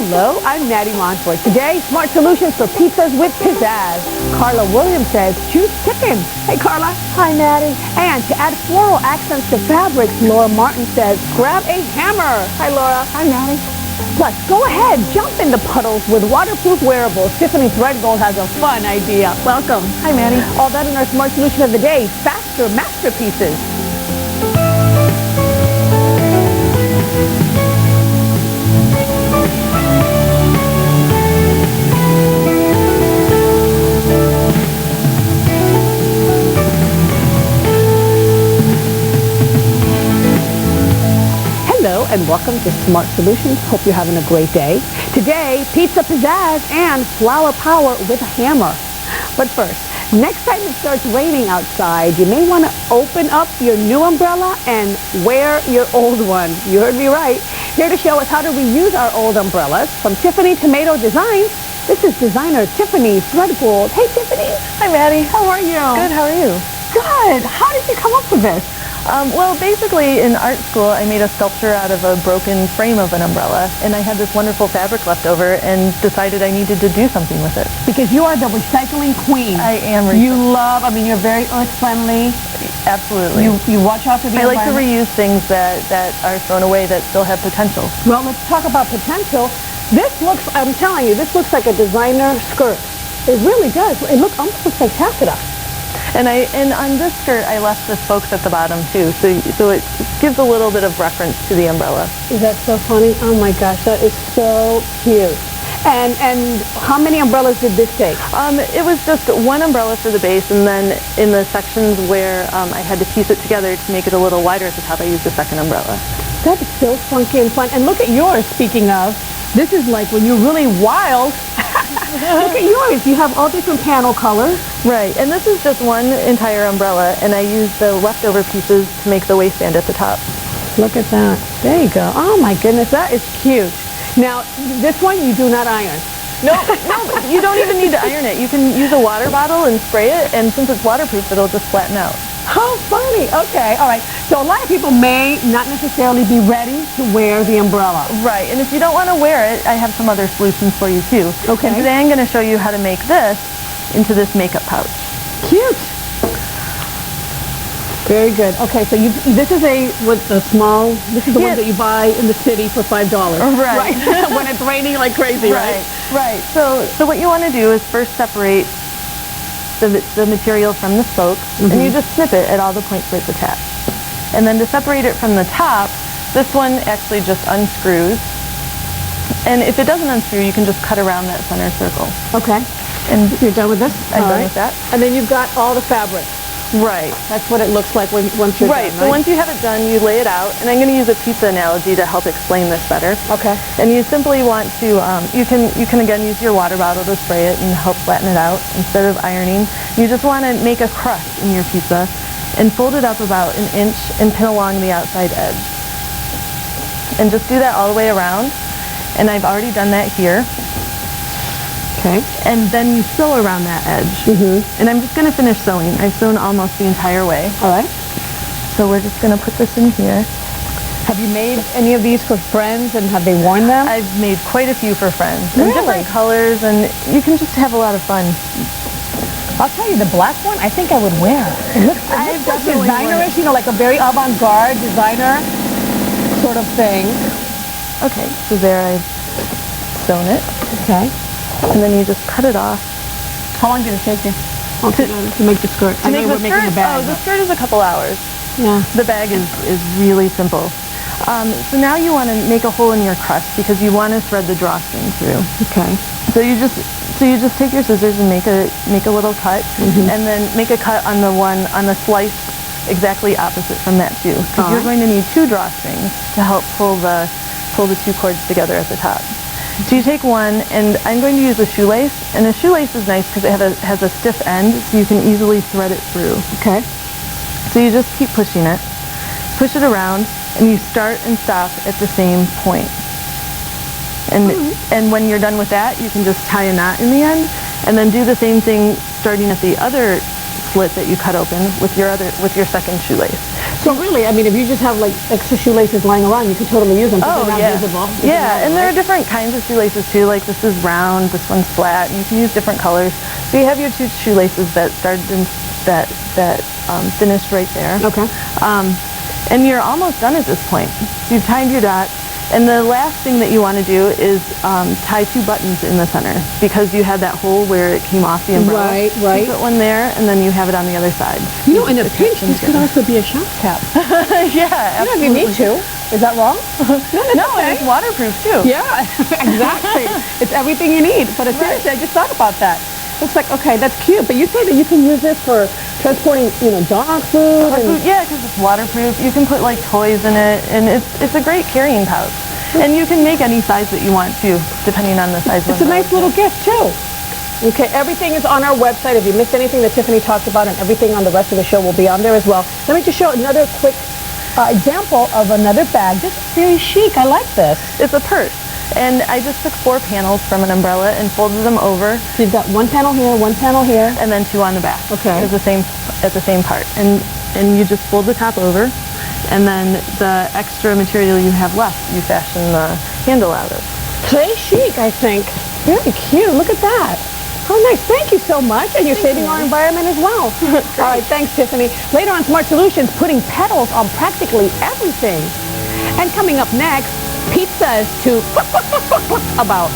Hello, I'm Maddie Montfort. Today, smart solutions for pizzas with pizzazz. Carla Williams says, choose chicken. Hey, Carla. Hi, Maddie. And to add floral accents to fabrics, Laura Martin says, grab a hammer. Hi, Laura. Hi, Maddie. Plus, go ahead, jump in the puddles with waterproof wearables. Tiffany Threadgoul has a fun idea. Welcome. Hi, Maddie. All that in our smart solution of the day, faster masterpieces. Hello and welcome to Smart Solutions. Hope you're having a great day. Today, pizza pizzazz and flower power with a hammer. But first, next time it starts raining outside, you may want to open up your new umbrella and wear your old one. You heard me right. Here to show us how to reuse our old umbrellas from Tiffany Tomato Designs, this is designer Tiffany Threadgoul. Hey, Tiffany. Hi, Maddie. How are you? Good. How are you? Good. How did you come up with this? Well, basically, in art school, I made a sculpture out of a broken frame of an umbrella, and I had this wonderful fabric left over and decided I needed to do something with it. Because you are the recycling queen. I am. You're very earth-friendly. Absolutely. You watch out for the environment. I like to reuse things that are thrown away that still have potential. Well, let's talk about potential. I'm telling you, this looks like a designer skirt. It really does. It looks almost looks like taffeta. And on this skirt, I left the spokes at the bottom too, so it gives a little bit of reference to the umbrella. Is that so funny? Oh my gosh, that is so cute. And how many umbrellas did this take? It was just one umbrella for the base, and then in the sections where I had to piece it together to make it a little wider at the top, I used a second umbrella. That is so funky and fun. And look at yours, speaking of. This is like when you're really wild. Look at yours. You have all different panel colors. Right, and this is just one entire umbrella, and I used the leftover pieces to make the waistband at the top. Look at that. There you go. Oh my goodness, that is cute. Now, this one you do not iron. No, you don't even need to iron it. You can use a water bottle and spray it, and since it's waterproof, it'll just flatten out. How funny. Okay, all right. So a lot of people may not necessarily be ready to wear the umbrella. Right, and if you don't want to wear it, I have some other solutions for you too. Okay. And today I'm going to show you how to make this into this makeup pouch. Cute. Very good. Okay, so this is the one that you buy in the city for $5. Right. When it's raining like crazy, right? Right. So what you want to do is first separate the material from the spokes, and you just snip it at all the points where it's attached. And then to separate it from the top, this one actually just unscrews. And if it doesn't unscrew, you can just cut around that center circle. Okay. And you're done with this? I'm done with that. And then you've got all the fabric. Right. That's what it looks like once you're done, right? So once you have it done, you lay it out, and I'm going to use a pizza analogy to help explain this better. Okay. And you simply want to, you can again use your water bottle to spray it and help flatten it out instead of ironing. You just want to make a crust in your pizza and fold it up about an inch and pin along the outside edge. And just do that all the way around. And I've already done that here. Okay. And then you sew around that edge. And I'm just going to finish sewing. I've sewn almost the entire way. All right. So we're just going to put this in here. Have you made any of these for friends, and have they worn them? I've made quite a few for friends. Really? In different colors, and you can just have a lot of fun. I'll tell you, the black one, I think I would wear. It looks like designerish, like a very avant-garde designer sort of thing. Okay, so there I've sewn it. Okay. And then you just cut it off. How long did it take you to make the skirt? To make the skirt? The skirt is a couple hours. Yeah. The bag is really simple. So now you want to make a hole in your crust because you want to thread the drawstring through. Okay. So you just take your scissors and make a little cut, and then make a cut on the slice exactly opposite from that too, because you're going to need two drawstrings to help pull the two cords together at the top. So you take one, and I'm going to use a shoelace, and a shoelace is nice because it has a stiff end, so you can easily thread it through. Okay. So you just keep pushing it, push it around, and you start and stop at the same point. And when you're done with that, you can just tie a knot in the end, and then do the same thing starting at the other slit that you cut open with your second shoelace. So really, I mean, if you just have like extra shoelaces lying around, you could totally use them because they're not visible. Yeah, and there are different kinds of shoelaces too. Like this is round, this one's flat, and you can use different colors. So you have your two shoelaces that started in that finished right there. Okay. And you're almost done at this point. So you've tied your dot. And the last thing that you want to do is tie 2 buttons in the center because you had that hole where it came off the umbrella. Right. You put one there, and then you have it on the other side. You know, in a pinch, this could also be a shop cap. Yeah, absolutely. You need to. Is that wrong? No, okay. It's waterproof too. Yeah, exactly. It's everything you need. But seriously, I just thought about that. Looks like, okay, that's cute. But you say that you can use this for transporting, dog food. Yeah, because it's waterproof. You can put like toys in it, and it's a great carrying pouch. And you can make any size that you want too, depending on the size. It's a nice little gift too. Okay, everything is on our website. If you missed anything that Tiffany talked about, and everything on the rest of the show will be on there as well. Let me just show another quick example of another bag. This is very chic. I like this. It's a purse. And I just took 4 panels from an umbrella and folded them over. So you've got 1 panel here, 1 panel here, and then 2 on the back. Okay. At the same part. And you just fold the top over, and then the extra material you have left, you fashion the handle out of. Très chic, I think. Very cute. Look at that. How nice. Thank you so much. And you're saving our environment as well. All right. Thanks, Tiffany. Later on Smart Solutions, putting petals on practically everything. And coming up next, pizzas to about.